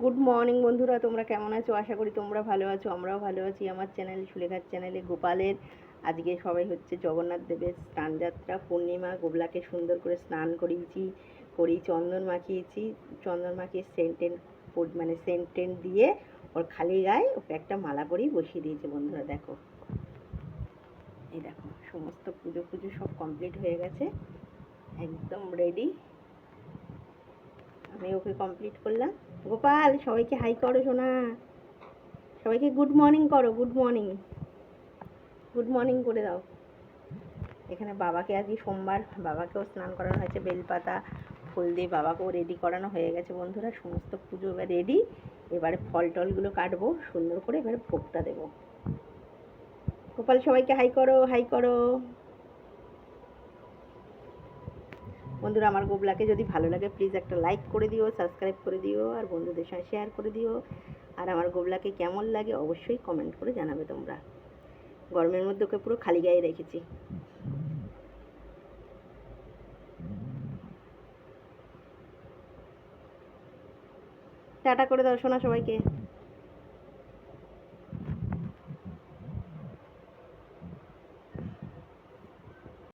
Good morning বন্ধুরা, তোমরা কেমন আছো? আশা করি তোমরা ভালো আছো, আমরাও ভালো আছি। আমার চ্যানেল সুলেখার চ্যানেলে গোপালের আজকে সবাই হচ্ছে জগন্নাথ দেবের স্নানযাত্রা পূর্ণিমা। গোবলাকে সুন্দর করে স্নান করি চন্দন মাখিয়েছি। চন্দন মাখিয়ে সেন্টেন্ট দিয়ে ওর খালি গায়ে ওকে একটা মালা পরেই বসিয়ে দিয়েছে। বন্ধুরা দেখো, এই দেখো সমস্ত পুজো সব কমপ্লিট হয়ে গেছে, একদম রেডি। আমি ওকে কমপ্লিট করলাম। গোপাল, সবাইকে হাই করো সোনা, সবাইকে গুড মর্নিং করো, গুড মর্নিং করে দাও। এখানে বাবাকে আজকে সোমবার, বাবাকেও স্নান করানো হয়েছে, বেলপাতা ফুল দিয়ে বাবাকেও রেডি করানো হয়ে গেছে। বন্ধুরা সমস্ত পুজো এবার রেডি। এবারে ফল টলগুলো কাটবো সুন্দর করে, এবারে ভোগটা দেবো। গোপাল, সবাইকে হাই করো, হাই করো। বন্ধুরা, আমার গোবলাকে যদি ভালো লাগে প্লিজ একটা লাইক করে দিও, সাবস্ক্রাইব করে দিও, আর বন্ধুদের সঙ্গে শেয়ার করে দিও। আর আমার গোবলাকে কেমন লাগে অবশ্যই কমেন্ট করে জানাবে তোমরা। গরমের মধ্যে ওকে পুরো খালি গায়ে রেখেছি। টাটা করে দাও সোনা সবাইকে।